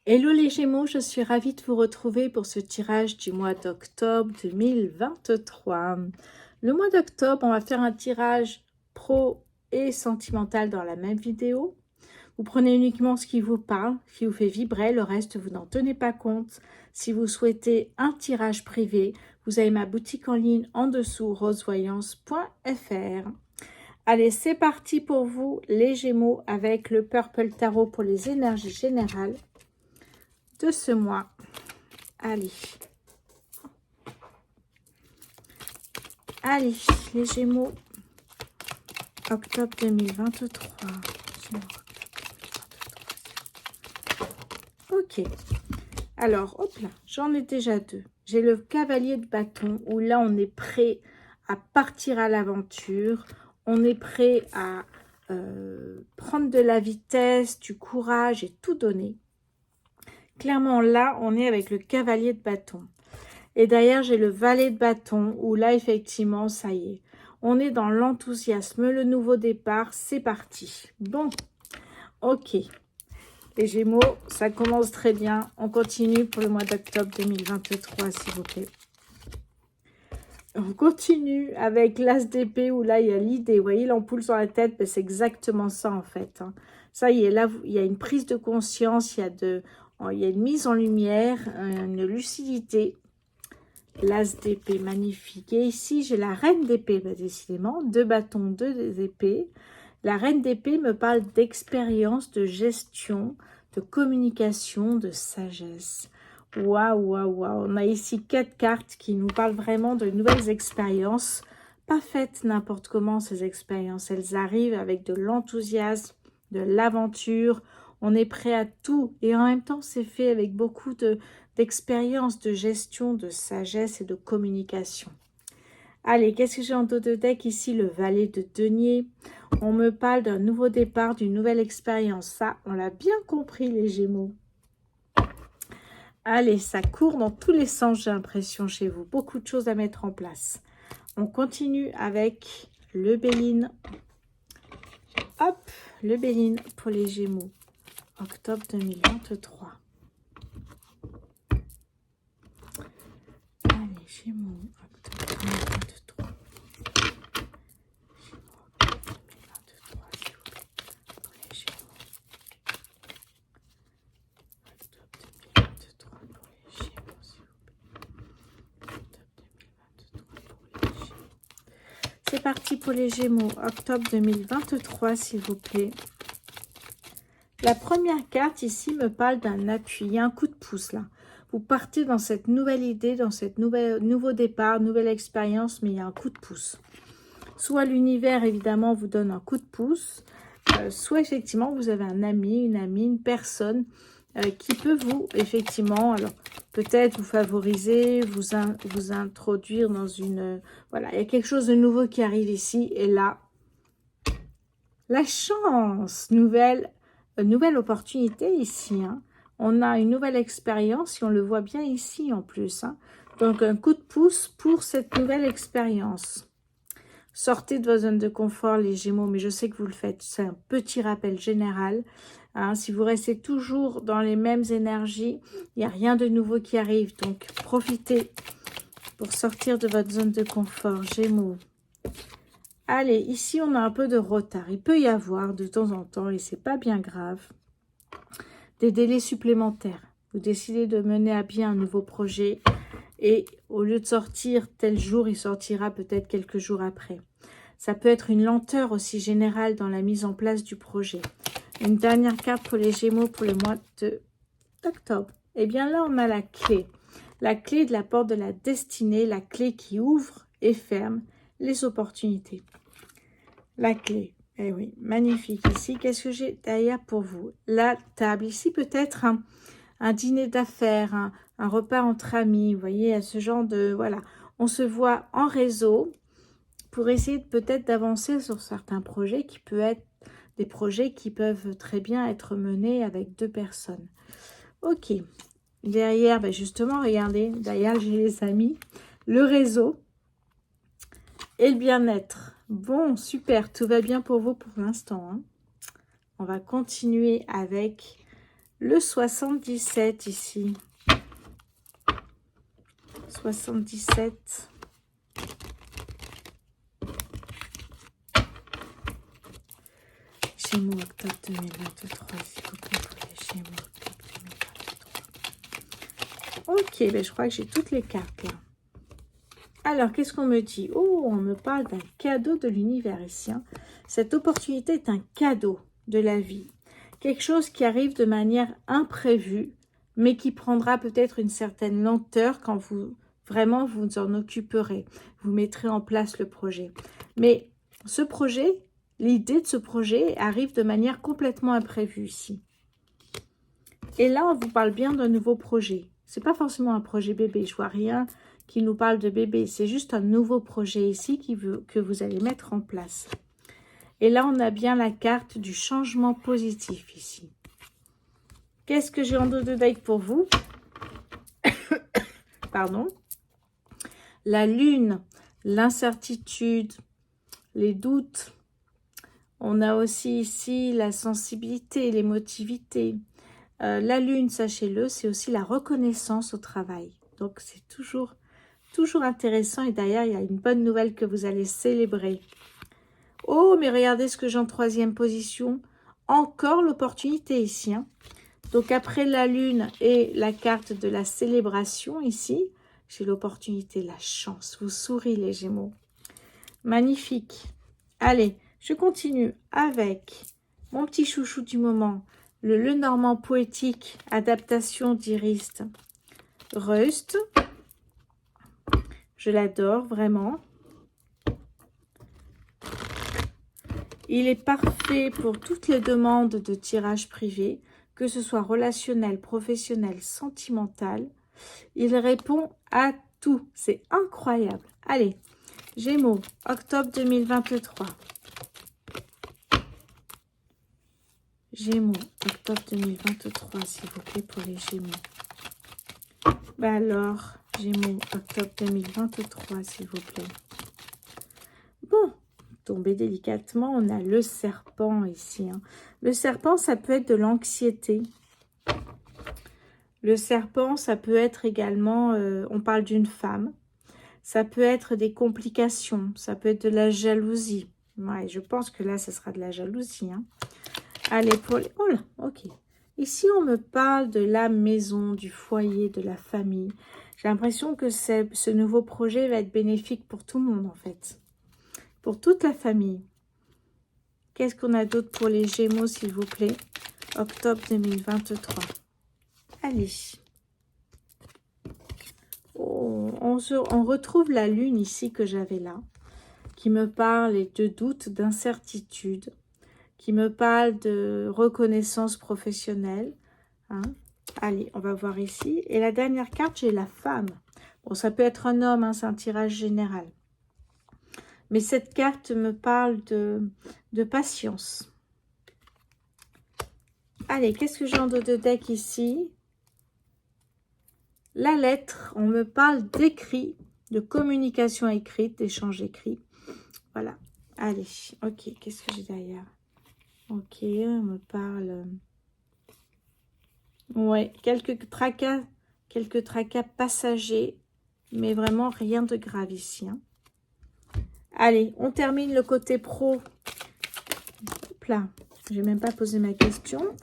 Hello les Gémeaux, je suis ravie de vous retrouver pour ce tirage du mois d'octobre 2023. Le mois d'octobre, on va faire un tirage pro et sentimental dans la même vidéo. Vous prenez uniquement ce qui vous parle, qui vous fait vibrer, le reste vous n'en tenez pas compte. Si vous souhaitez un tirage privé, vous avez ma boutique en ligne en dessous, rosevoyance.fr. Allez, c'est parti pour vous les Gémeaux avec le Purple Tarot pour les énergies générales de ce mois. Allez, les Gémeaux, octobre 2023. Ok, alors, hop là, j'en ai déjà deux. J'ai le cavalier de bâton, où là, on est prêt à partir à l'aventure. On est prêt à prendre de la vitesse, du courage et tout donner. Clairement, là, on est avec le cavalier de bâton. Et derrière, j'ai le valet de bâton, où là, effectivement, ça y est. On est dans l'enthousiasme, le nouveau départ, c'est parti. Bon, ok. Les Gémeaux, ça commence très bien. On continue pour le mois d'octobre 2023, s'il vous plaît. On continue avec l'as d'épée, où là, il y a l'idée. Vous voyez l'ampoule sur la tête, ben, c'est exactement ça, en fait. Ça y est, là, il y a une prise de conscience, il y a une mise en lumière, une lucidité. L'as d'épée, magnifique. Et ici, j'ai la reine d'épée, bah, décidément. 2 bâtons, 2 épées. La reine d'épée me parle d'expérience, de gestion, de communication, de sagesse. Waouh, waouh, waouh. On a ici 4 cartes qui nous parlent vraiment de nouvelles expériences. Pas faites n'importe comment, ces expériences. Elles arrivent avec de l'enthousiasme, de l'aventure. On est prêt à tout. Et en même temps, c'est fait avec beaucoup d'expérience, de gestion, de sagesse et de communication. Allez, qu'est-ce que j'ai en dos de deck ici? Le valet de denier. On me parle d'un nouveau départ, d'une nouvelle expérience. Ça, on l'a bien compris, les Gémeaux. Allez, ça court dans tous les sens, j'ai l'impression, chez vous. Beaucoup de choses à mettre en place. On continue avec le Béline. Hop, le Béline pour les Gémeaux. Octobre 2023. Allez, Gémeaux, octobre 2023. C'est parti pour les Gémeaux, octobre 2023, s'il vous plaît. La première carte ici me parle d'un appui, il y a un coup de pouce là. Vous partez dans cette nouvelle idée, dans cette nouveau départ, nouvelle expérience, mais il y a un coup de pouce. Soit l'univers, évidemment, vous donne un coup de pouce, soit effectivement, vous avez un ami, une amie, une personne qui peut vous, effectivement, alors peut-être vous favoriser, vous introduire dans une... voilà, il y a quelque chose de nouveau qui arrive ici, et là, la chance, nouvelle opportunité ici, hein. On a une nouvelle expérience, et on le voit bien ici en plus, hein. Donc, un coup de pouce pour cette nouvelle expérience. Sortez de vos zones de confort, les Gémeaux, mais je sais que vous le faites. C'est un petit rappel général. Hein, si vous restez toujours dans les mêmes énergies, il n'y a rien de nouveau qui arrive. Donc, profitez pour sortir de votre zone de confort, Gémeaux. Allez, ici, on a un peu de retard. Il peut y avoir de temps en temps, et c'est pas bien grave, des délais supplémentaires. Vous décidez de mener à bien un nouveau projet et au lieu de sortir tel jour, il sortira peut-être quelques jours après. Ça peut être une lenteur aussi générale dans la mise en place du projet. Une dernière carte pour les Gémeaux pour le mois d'octobre. Eh bien là, on a la clé. La clé de la porte de la destinée, la clé qui ouvre et ferme les opportunités. La clé. Eh oui, magnifique. Ici, qu'est-ce que j'ai derrière pour vous? La table. Ici, peut-être un dîner d'affaires, un repas entre amis. Vous voyez, ce genre de... Voilà, on se voit en réseau pour essayer peut-être d'avancer sur certains projets qui peuvent être des projets qui peuvent très bien être menés avec 2 personnes. Ok. Derrière, ben justement, regardez, derrière, j'ai les amis, le réseau et le bien-être. Bon, super, tout va bien pour vous pour l'instant, hein. On va continuer avec Le 77 ici. 77. Gémeaux, octobre 2023, s'il vous plaît, pour les Gémeaux, octobre 2023. Ok, ben je crois que j'ai toutes les cartes là. Alors, qu'est-ce qu'on me dit? Oh, on me parle d'un cadeau de l'univers ici. Hein. Cette opportunité est un cadeau de la vie. Quelque chose qui arrive de manière imprévue, mais qui prendra peut-être une certaine lenteur quand vous vous en occuperez. Vous mettrez en place le projet. Mais ce projet, l'idée de ce projet arrive de manière complètement imprévue ici. Et là, on vous parle bien d'un nouveau projet. C'est pas forcément un projet bébé. Je vois rien qui nous parle de bébé. C'est juste un nouveau projet ici que vous allez mettre en place. Et là, on a bien la carte du changement positif ici. Qu'est-ce que j'ai en dos de deck pour vous? Pardon. La lune, l'incertitude, les doutes. On a aussi ici la sensibilité, l'émotivité. La lune, sachez-le, c'est aussi la reconnaissance au travail. Donc, c'est toujours intéressant. Et d'ailleurs, il y a une bonne nouvelle que vous allez célébrer. Oh, mais regardez ce que j'ai en troisième position. Encore l'opportunité ici. Hein. Donc, après la lune et la carte de la célébration ici, j'ai l'opportunité, la chance. Vous souriez les Gémeaux. Magnifique. Allez, je continue avec mon petit chouchou du moment, le Lenormand poétique, adaptation d'Iris Rust. Je l'adore vraiment. Il est parfait pour toutes les demandes de tirage privé, que ce soit relationnel, professionnel, sentimental. Il répond à tout. C'est incroyable. Allez, Gémeaux, octobre 2023. Gémeaux, octobre 2023, s'il vous plaît, pour les Gémeaux. Ben alors, Gémeaux, octobre 2023, s'il vous plaît. Bon, tombez délicatement, on a le serpent ici. Hein. Le serpent, ça peut être de l'anxiété. Le serpent, ça peut être également, on parle d'une femme. Ça peut être des complications, ça peut être de la jalousie. Ouais, je pense que là, ce sera de la jalousie. Hein. Allez, pour les... Oh là, ok. Ici, on me parle de la maison, du foyer, de la famille. J'ai l'impression que ce nouveau projet va être bénéfique pour tout le monde, en fait. Pour toute la famille. Qu'est-ce qu'on a d'autre pour les Gémeaux, s'il vous plaît? Octobre 2023. Allez. Oh, on retrouve la lune ici que j'avais là, qui me parle de doute, d'incertitude, qui me parle de reconnaissance professionnelle. Hein. Allez, on va voir ici. Et la dernière carte, j'ai la femme. Bon, ça peut être un homme, hein, c'est un tirage général. Mais cette carte me parle de patience. Allez, qu'est-ce que j'ai en dos de deck ici? La lettre, on me parle d'écrit, de communication écrite, d'échange écrit. Voilà. Allez, ok, qu'est-ce que j'ai derrière? Ok, on me parle... Ouais, quelques tracas passagers, mais vraiment rien de grave ici. Hein. Allez, on termine le côté pro. Hop là, je n'ai même pas posé ma question.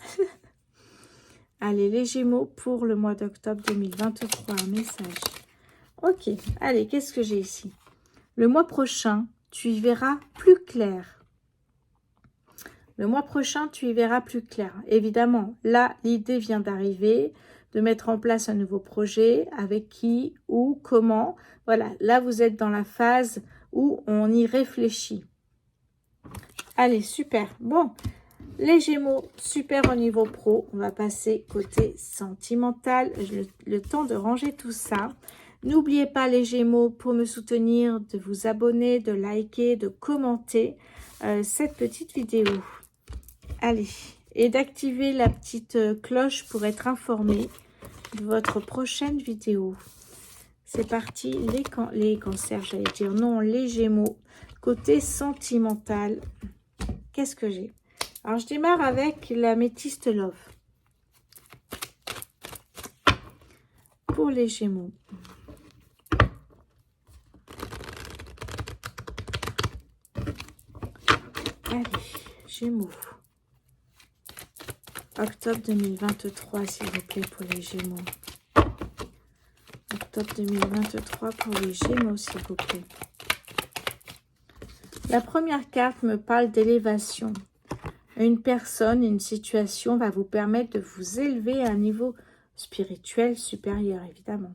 Allez, les Gémeaux pour le mois d'octobre 2023, un message. Ok, allez, qu'est-ce que j'ai ici? Le mois prochain, tu y verras plus clair. Le mois prochain, tu y verras plus clair. Évidemment, là, l'idée vient d'arriver, de mettre en place un nouveau projet, avec qui, où, comment. Voilà, là, vous êtes dans la phase où on y réfléchit. Allez, super. Bon, les Gémeaux, super au niveau pro. On va passer côté sentimental. Le temps de ranger tout ça. N'oubliez pas les Gémeaux, pour me soutenir, de vous abonner, de liker, de commenter cette petite vidéo. Allez, et d'activer la petite cloche pour être informé de votre prochaine vidéo. C'est parti, les cancers, j'allais dire. Non, les Gémeaux. Côté sentimental, qu'est-ce que j'ai? Alors, je démarre avec la Métiste Love. pour les Gémeaux. Allez, Gémeaux. Octobre 2023, s'il vous plaît, pour les Gémeaux. Octobre 2023 pour les Gémeaux, s'il vous plaît. La première carte me parle d'élévation. Une personne, une situation va vous permettre de vous élever à un niveau spirituel supérieur, évidemment.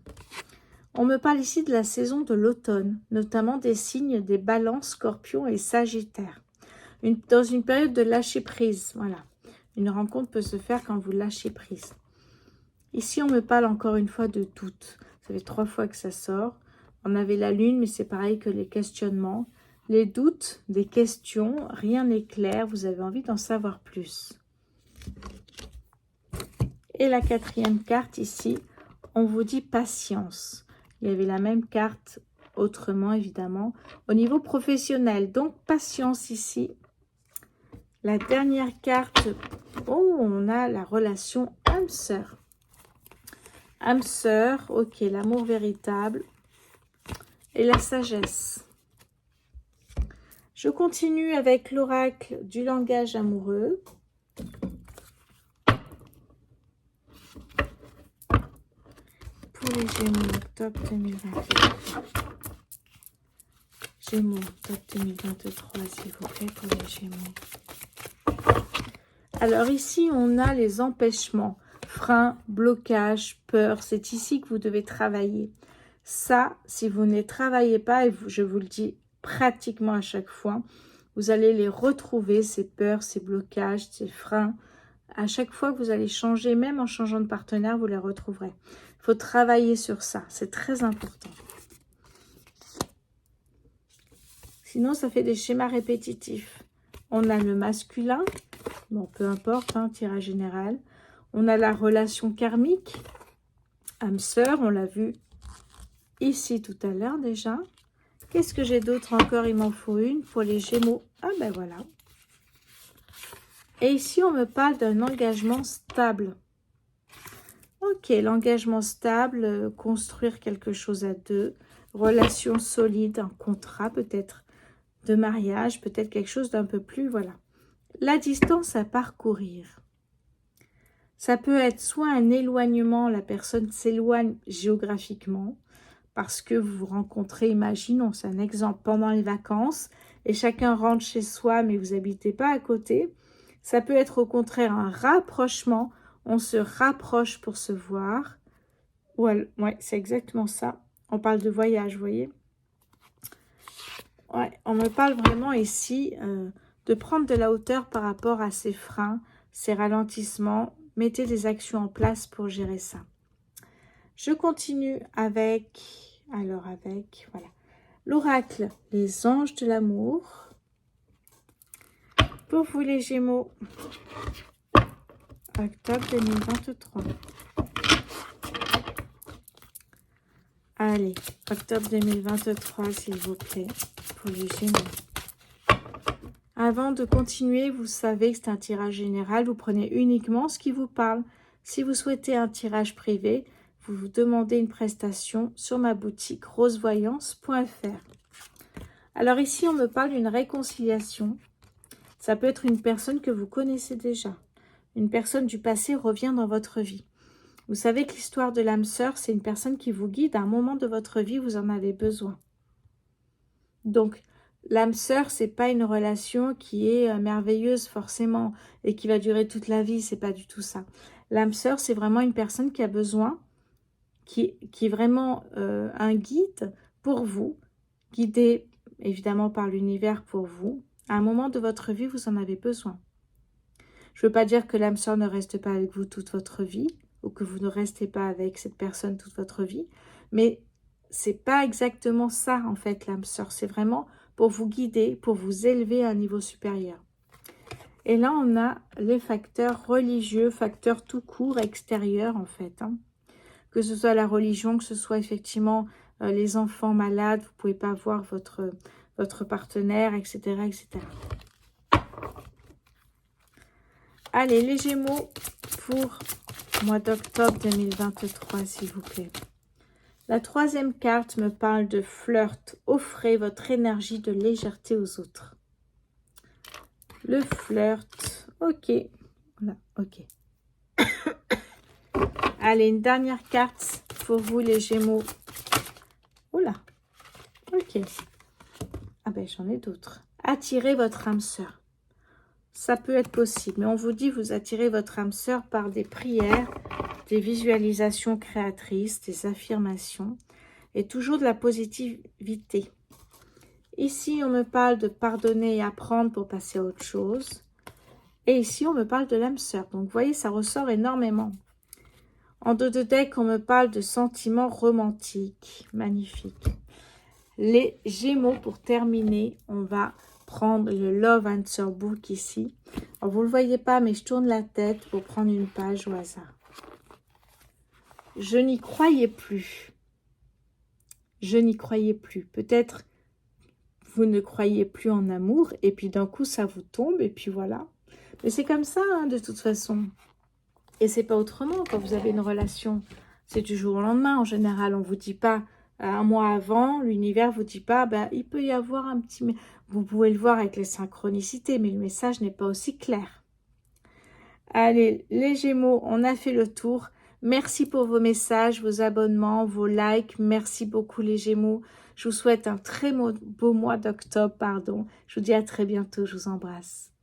On me parle ici de la saison de l'automne, notamment des signes des balances, scorpions et sagittaires. Dans une période de lâcher prise, voilà. Une rencontre peut se faire quand vous lâchez prise. Ici, on me parle encore une fois de doute. Ça fait 3 fois que ça sort. On avait la lune, mais c'est pareil que les questionnements. Les doutes, des questions, rien n'est clair. Vous avez envie d'en savoir plus. Et la 4e carte ici, on vous dit patience. Il y avait la même carte autrement, évidemment, au niveau professionnel. Donc, patience ici. La dernière carte, oh, on a la relation âme-sœur. Âme-sœur, ok, l'amour véritable et la sagesse. Je continue avec l'oracle du langage amoureux. Pour les Gémeaux, octobre 2023. Gémeaux, octobre 2023, s'il vous plaît, pour les Gémeaux. Alors ici, on a les empêchements, freins, blocages, peurs. C'est ici que vous devez travailler. Ça, si vous ne les travaillez pas, et je vous le dis pratiquement à chaque fois, vous allez les retrouver, ces peurs, ces blocages, ces freins. À chaque fois que vous allez changer, même en changeant de partenaire, vous les retrouverez. Il faut travailler sur ça, c'est très important. Sinon, ça fait des schémas répétitifs. On a le masculin, bon, peu importe, hein, tirage général. On a la relation karmique, âme-sœur, on l'a vu ici tout à l'heure déjà. Qu'est-ce que j'ai d'autre encore? Il m'en faut une pour les Gémeaux. Ah ben voilà. Et ici, on me parle d'un engagement stable. Ok, l'engagement stable, construire quelque chose à deux, relation solide, un contrat peut-être de mariage, peut-être quelque chose d'un peu plus, voilà. La distance à parcourir. Ça peut être soit un éloignement, la personne s'éloigne géographiquement, parce que vous vous rencontrez, imaginons, c'est un exemple, pendant les vacances, et chacun rentre chez soi, mais vous n'habitez pas à côté. Ça peut être au contraire un rapprochement, on se rapproche pour se voir. Ouais, c'est exactement ça. On parle de voyage, vous voyez. Ouais, on me parle vraiment ici de prendre de la hauteur par rapport à ces freins, ces ralentissements. Mettez des actions en place pour gérer ça. Je continue avec, voilà, l'oracle, les anges de l'amour. Pour vous les Gémeaux, octobre 2023. Allez, octobre 2023, s'il vous plaît, pour les Gémeaux. Avant de continuer, vous savez que c'est un tirage général. Vous prenez uniquement ce qui vous parle. Si vous souhaitez un tirage privé, vous vous demandez une prestation sur ma boutique rosevoyance.fr. Alors ici, on me parle d'une réconciliation. Ça peut être une personne que vous connaissez déjà. Une personne du passé revient dans votre vie. Vous savez que l'histoire de l'âme sœur, c'est une personne qui vous guide à un moment de votre vie où vous en avez besoin. Donc, l'âme sœur, c'est pas une relation qui est merveilleuse forcément et qui va durer toute la vie, c'est pas du tout ça. L'âme sœur, c'est vraiment une personne qui a besoin, qui est vraiment un guide pour vous, guidé évidemment par l'univers pour vous. À un moment de votre vie, vous en avez besoin. Je ne veux pas dire que l'âme sœur ne reste pas avec vous toute votre vie, ou que vous ne restez pas avec cette personne toute votre vie, mais c'est pas exactement ça en fait l'âme sœur, c'est vraiment pour vous guider, pour vous élever à un niveau supérieur. Et là on a les facteurs religieux, facteurs tout court, extérieurs en fait, hein. Que ce soit la religion, que ce soit effectivement les enfants malades, vous ne pouvez pas voir votre partenaire, etc., etc. Allez, les Gémeaux, pour mois d'octobre 2023, s'il vous plaît. La troisième carte me parle de flirt. Offrez votre énergie de légèreté aux autres. Le flirt. Ok. Voilà, ok. Allez, une dernière carte pour vous les Gémeaux. Oula. Ok. Ah ben, j'en ai d'autres. Attirez votre âme sœur. Ça peut être possible, mais on vous dit vous attirez votre âme sœur par des prières, des visualisations créatrices, des affirmations et toujours de la positivité. Ici, on me parle de pardonner et apprendre pour passer à autre chose. Et ici, on me parle de l'âme sœur. Donc, vous voyez, ça ressort énormément. En dos de deck, on me parle de sentiments romantiques. Magnifique. Les Gémeaux, pour terminer, on va prendre le Love Answer Book ici. Alors, vous ne le voyez pas, mais je tourne la tête pour prendre une page au hasard. Je n'y croyais plus. Je n'y croyais plus. Peut-être vous ne croyez plus en amour et puis d'un coup, ça vous tombe et puis voilà. Mais c'est comme ça, hein, de toute façon. Et c'est pas autrement quand vous avez une relation. C'est du jour au lendemain. En général, on vous dit pas un mois avant, l'univers vous dit pas, ben, il peut y avoir un petit... Vous pouvez le voir avec les synchronicités, mais le message n'est pas aussi clair. Allez, les Gémeaux, on a fait le tour. Merci pour vos messages, vos abonnements, vos likes. Merci beaucoup les Gémeaux. Je vous souhaite un très beau mois d'octobre, pardon. Je vous dis à très bientôt, je vous embrasse.